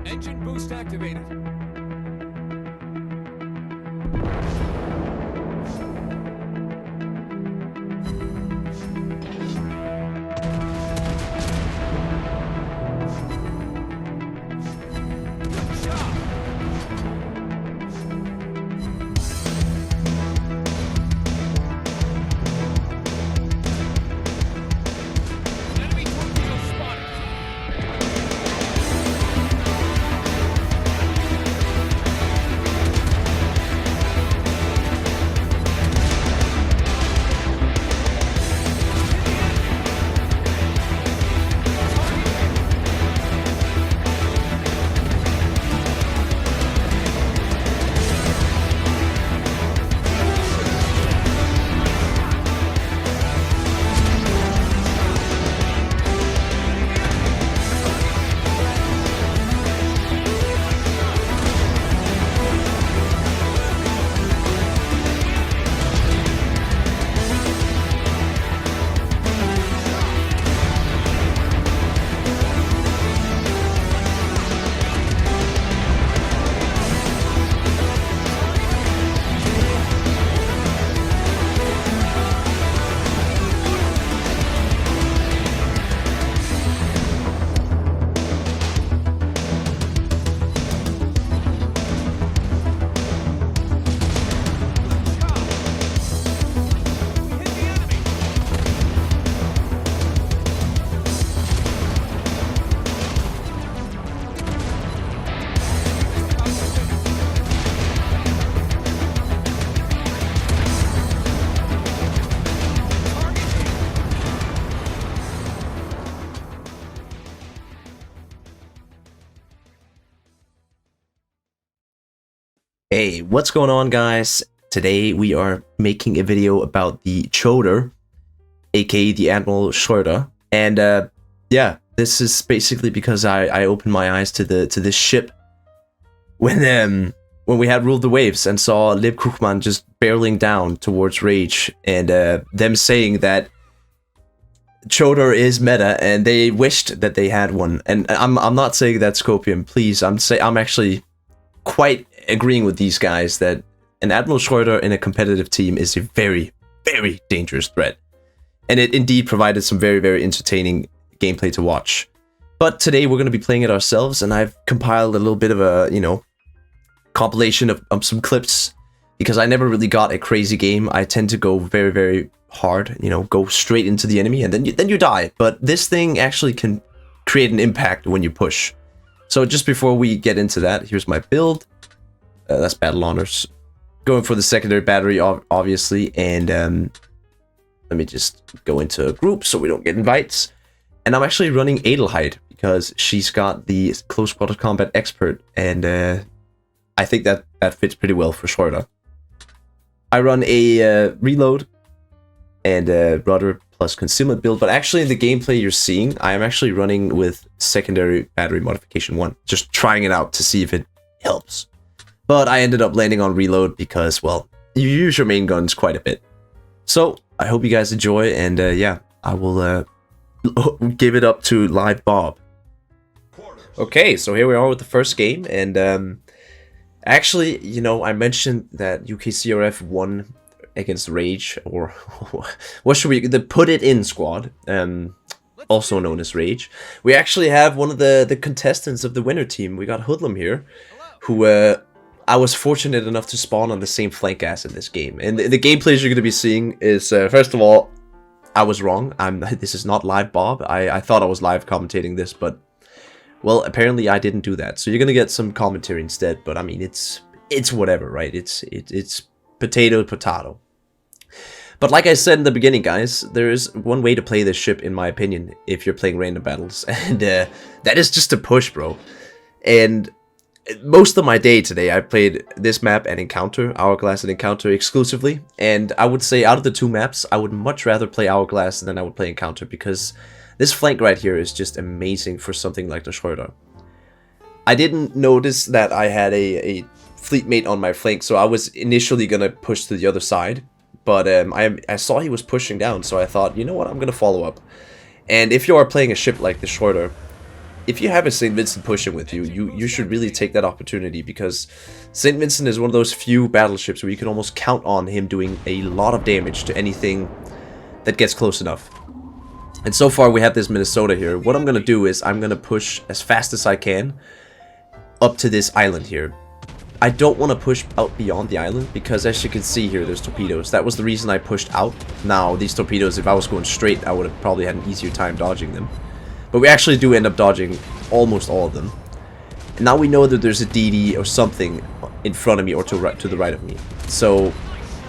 Engine boost activated. Hey, what's going on, guys? Today we are making a video about the Schröder, aka the Admiral Schröder, and yeah, this is basically because I opened my eyes to this ship when we had ruled the waves and saw Lib Krugman just barreling down towards Rage, and them saying that Schröder is meta and they wished that they had one. And I'm not saying that Scopium, please. I'm actually quite agreeing with these guys that an Admiral Schröder in a competitive team is a very, very dangerous threat. And it indeed provided some very, very entertaining gameplay to watch. But today we're going to be playing it ourselves, and I've compiled a little bit of a, compilation of some clips, because I never really got a crazy game. I tend to go very, very hard, go straight into the enemy, and then you die. But this thing actually can create an impact when you push. So just before we get into that, here's my build. That's battle honors. Going for the secondary battery, obviously, and let me just go into a group so we don't get invites. And I'm actually running Adelheid because she's got the close quarter combat expert, and I think that fits pretty well for Schröder. I run a reload and rudder plus concealment build, but actually in the gameplay you're seeing, I am actually running with secondary battery modification 1, just trying it out to see if it helps. But I ended up landing on reload because, well, you use your main guns quite a bit. So I hope you guys enjoy, and yeah, I will give it up to Live Bob. Okay, so here we are with the first game, and actually, I mentioned that UKCRF won against Rage, or what should we, the Put It In squad, also known as Rage. We actually have one of the contestants of the winner team. We got Hoodlum here, who I was fortunate enough to spawn on the same flank as in this game. And the gameplays you're going to be seeing is, first of all, I was wrong. This is not Live Bob. I thought I was live commentating this, but, well, apparently I didn't do that. So you're going to get some commentary instead, but I mean, it's whatever, right? It's potato. But like I said in the beginning, guys, there is one way to play this ship, in my opinion, if you're playing random battles, and that is just to push, bro. And most of my day today, I played this map and Encounter, Hourglass and Encounter exclusively, and I would say out of the two maps, I would much rather play Hourglass than I would play Encounter, because this flank right here is just amazing for something like the Schröder. I didn't notice that I had a fleet mate on my flank, so I was initially going to push to the other side, but I saw he was pushing down, so I thought, you know what, I'm going to follow up. And if you are playing a ship like the Schröder, if you have a St. Vincent pushing with you, you should really take that opportunity, because St. Vincent is one of those few battleships where you can almost count on him doing a lot of damage to anything that gets close enough. And so far we have this Minnesota here. What I'm going to do is I'm going to push as fast as I can up to this island here. I don't want to push out beyond the island, because as you can see here, there's torpedoes. That was the reason I pushed out. Now, these torpedoes, if I was going straight, I would have probably had an easier time dodging them. But we actually do end up dodging almost all of them. And now we know that there's a DD or something in front of me or to the right of me. So,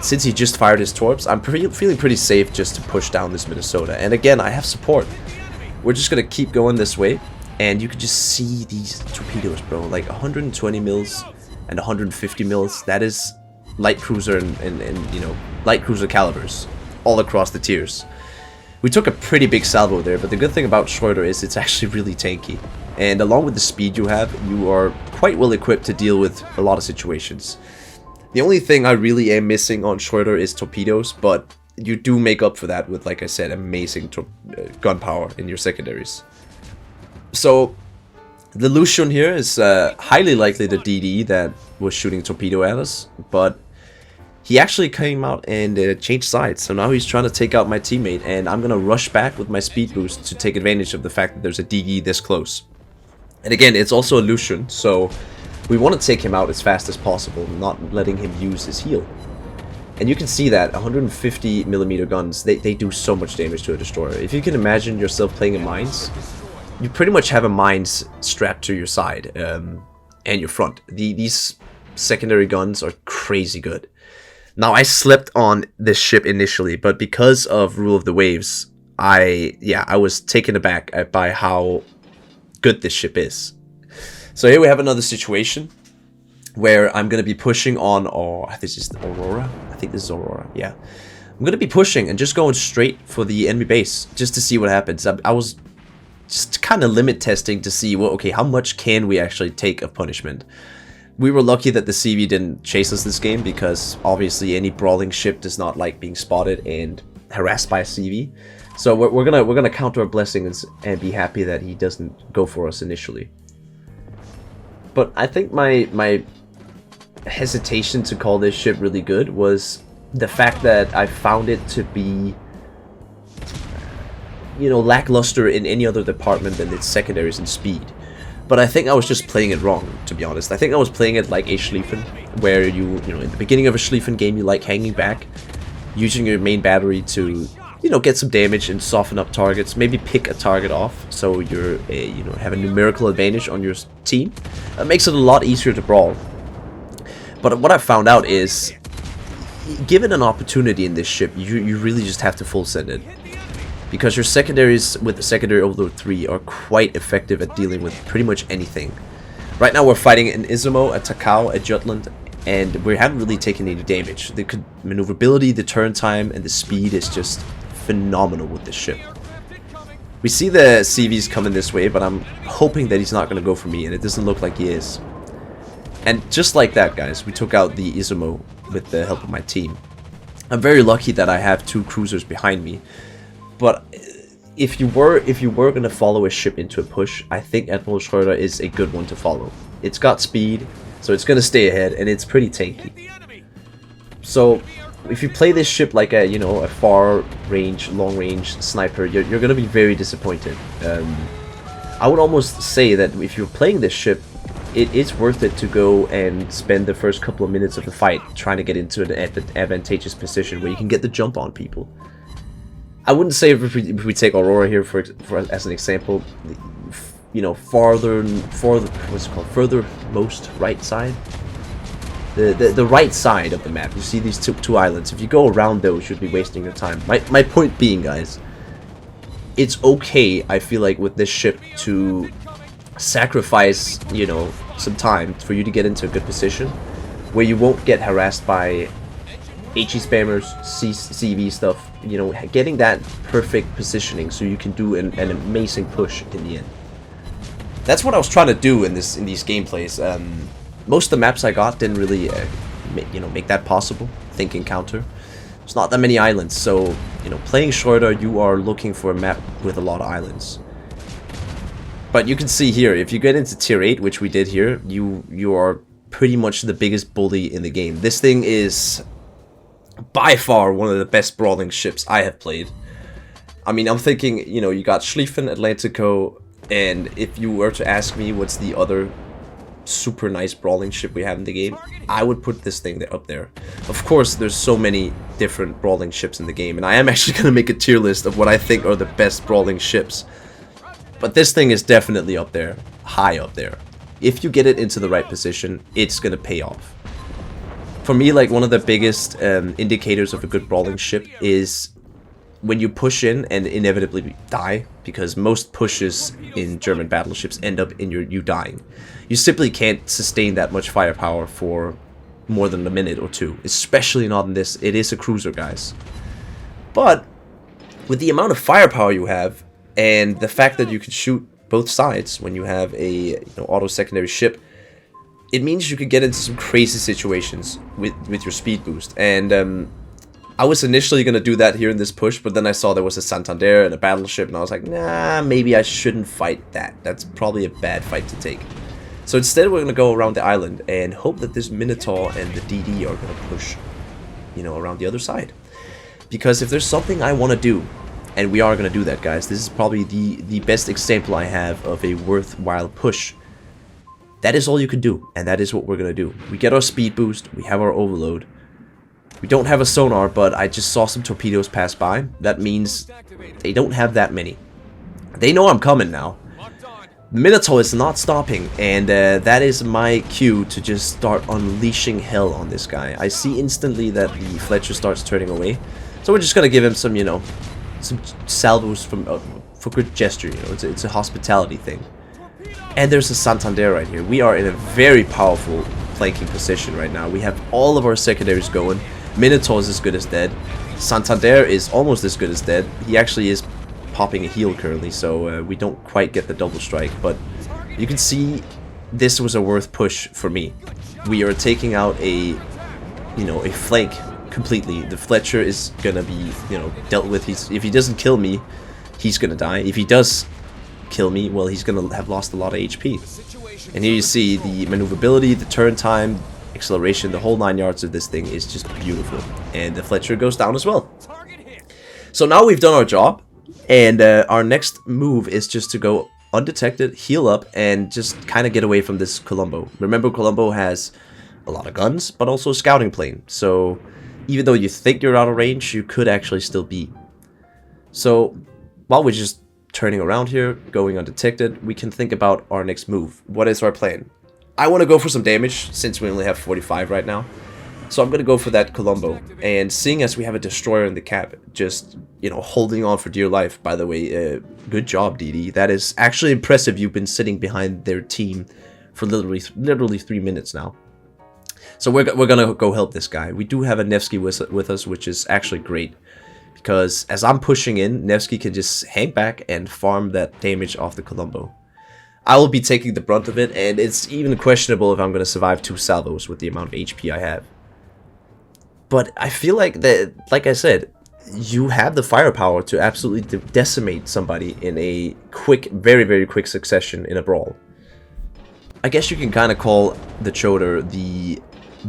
since he just fired his torps, I'm feeling pretty safe just to push down this Minnesota. And again, I have support. We're just going to keep going this way. And you can just see these torpedoes, bro. Like 120 mils and 150 mils. That is light cruiser and you know, light cruiser calibers all across the tiers. We took a pretty big salvo there, but the good thing about Schröder is it's actually really tanky. And along with the speed you have, you are quite well equipped to deal with a lot of situations. The only thing I really am missing on Schröder is torpedoes, but you do make up for that with, like I said, amazing gunpowder in your secondaries. So, the Lucian here is highly likely the DD that was shooting torpedo at us, but he actually came out and changed sides. So now he's trying to take out my teammate, and I'm going to rush back with my speed boost to take advantage of the fact that there's a DD this close. And again, it's also a Lucian, so we want to take him out as fast as possible, not letting him use his heal. And you can see that 150mm guns, they do so much damage to a destroyer. If you can imagine yourself playing in mines, you pretty much have a mines strapped to your side and your front. These secondary guns are crazy good. Now, I slept on this ship initially, but because of Rule of the Waves, I was taken aback by how good this ship is. So here we have another situation where I'm going to be pushing on, this is Aurora? I think this is Aurora, yeah. I'm going to be pushing and just going straight for the enemy base, just to see what happens. I was just kind of limit testing to see, well, okay, how much can we actually take of punishment? We were lucky that the CV didn't chase us this game, because obviously any brawling ship does not like being spotted and harassed by a CV. So we're gonna count our blessings and be happy that he doesn't go for us initially. But I think my hesitation to call this ship really good was the fact that I found it to be, you know, lackluster in any other department than its secondaries and speed. But I think I was just playing it wrong, to be honest. I think I was playing it like a Schlieffen, where you know, in the beginning of a Schlieffen game, you like hanging back, using your main battery to, you know, get some damage and soften up targets, maybe pick a target off, so you're you know, have a numerical advantage on your team. That makes it a lot easier to brawl. But what I found out is, given an opportunity in this ship, you really just have to full send it. Because your secondaries with the secondary overload 3 are quite effective at dealing with pretty much anything. Right now we're fighting an Izumo, a Takao, a Jutland, and we haven't really taken any damage. The maneuverability, the turn time, and the speed is just phenomenal with this ship. We see the CVs coming this way, but I'm hoping that he's not going to go for me, and it doesn't look like he is. And just like that, guys, we took out the Izumo with the help of my team. I'm very lucky that I have 2 cruisers behind me. But if you were gonna follow a ship into a push, I think Admiral Schröder is a good one to follow. It's got speed, so it's gonna stay ahead, and it's pretty tanky. So if you play this ship like a, you know, a far range, long range sniper, you're gonna be very disappointed. I would almost say that if you're playing this ship, it is worth it to go and spend the first couple of minutes of the fight trying to get into an advantageous position where you can get the jump on people. I wouldn't say if we take Aurora here for as an example, you know, furthermost right side, the right side of the map. You see these two islands. If you go around those, you'd be wasting your time. My point being, guys, it's okay, I feel like, with this ship to sacrifice, you know, some time for you to get into a good position where you won't get harassed by HE spammers, CV stuff, you know, getting that perfect positioning so you can do an amazing push in the end. That's what I was trying to do in these gameplays. Most of the maps I got didn't really, you know, make that possible. Think encounter. There's not that many islands, so, you know, playing Schröder, you are looking for a map with a lot of islands. But you can see here, if you get into tier 8, which we did here, you are pretty much the biggest bully in the game. This thing is by far one of the best brawling ships I have played. I mean, I'm thinking, you know, you got Schlieffen, Atlantico, and if you were to ask me what's the other super nice brawling ship we have in the game, I would put this thing up there. Of course, there's so many different brawling ships in the game, and I am actually going to make a tier list of what I think are the best brawling ships. But this thing is definitely up there, high up there. If you get it into the right position, it's going to pay off. For me, like, one of the biggest indicators of a good brawling ship is when you push in and inevitably die, because most pushes in German battleships end up in you dying. You simply can't sustain that much firepower for more than a minute or two, especially not in this. It is a cruiser, guys. But with the amount of firepower you have, and the fact that you can shoot both sides when you have a auto secondary ship, it means you could get into some crazy situations with your speed boost. And I was initially going to do that here in this push, but then I saw there was a Santander and a battleship, and I was like, nah, maybe I shouldn't fight that. That's probably a bad fight to take. So instead, we're going to go around the island and hope that this Minotaur and the DD are going to push, around the other side. Because if there's something I want to do, and we are going to do that, guys, this is probably the best example I have of a worthwhile push. That is all you can do, and that is what we're going to do. We get our speed boost, we have our overload. We don't have a sonar, but I just saw some torpedoes pass by. That means they don't have that many. They know I'm coming now. The Minotaur is not stopping, and that is my cue to just start unleashing hell on this guy. I see instantly that the Fletcher starts turning away, so we're just going to give him some, some salvos for good gesture. It's a hospitality thing. And there's a Santander right here. We are in a very powerful flanking position right now. We have all of our secondaries going. Minotaur is as good as dead. Santander is almost as good as dead. He actually is popping a heal currently, so we don't quite get the double strike. But you can see this was a worth push for me. We are taking out a flank completely. The Fletcher is gonna be dealt with. If he doesn't kill me, he's gonna die. If he does kill me, well, he's gonna have lost a lot of HP. And here you see the maneuverability, the turn time, acceleration, the whole 9 yards of this thing is just beautiful. And the Fletcher goes down as well. So now we've done our job, and our next move is just to go undetected, heal up, and just kind of get away from this Colombo. Remember, Colombo has a lot of guns, but also a scouting plane. So even though you think you're out of range, you could actually still be. So while we're just turning around here, going undetected, we can think about our next move. What is our plan? I want to go for some damage, since we only have 45 right now. So I'm going to go for that Colombo. And seeing as we have a destroyer in the cap, just, holding on for dear life. By the way, good job, DD. That is actually impressive. You've been sitting behind their team for literally 3 minutes now. So we're going to go help this guy. We do have a Nevsky with us, which is actually great. Because as I'm pushing in, Nevsky can just hang back and farm that damage off the Colombo. I will be taking the brunt of it, and it's even questionable if I'm going to survive 2 salvos with the amount of HP I have. But I feel like that, like I said, you have the firepower to absolutely decimate somebody in a quick, very, very quick succession in a brawl. I guess you can kind of call the Schröder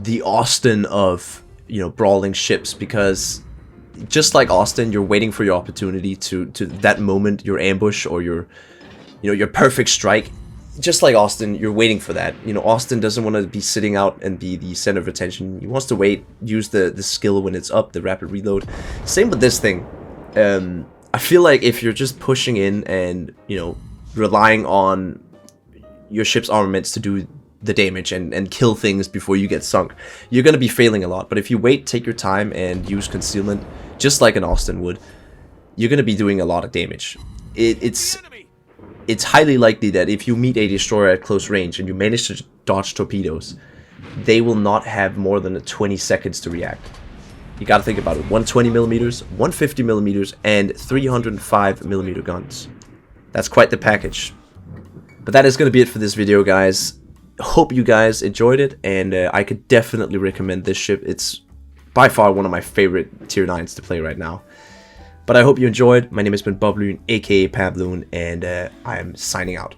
the Austin of, brawling ships, because just like Austin, you're waiting for your opportunity to that moment, your ambush or your perfect strike. Just like Austin, you're waiting for that. Austin doesn't want to be sitting out and be the center of attention. He wants to wait, use the skill when it's up, the rapid reload. Same with this thing. I feel like if you're just pushing in and, relying on your ship's armaments to do the damage and kill things before you get sunk, you're going to be failing a lot. But if you wait, take your time, and use concealment, just like an Austin would, you're going to be doing a lot of damage. It's highly likely that if you meet a destroyer at close range and you manage to dodge torpedoes, they will not have more than 20 seconds to react. You got to think about it. 120mm, 150mm, and 305mm guns. That's quite the package. But that is going to be it for this video, guys. Hope you guys enjoyed it, and I could definitely recommend this ship. It's by far one of my favorite tier 9s to play right now. But I hope you enjoyed. My name has been Brawler, aka Pabloon, and I am signing out.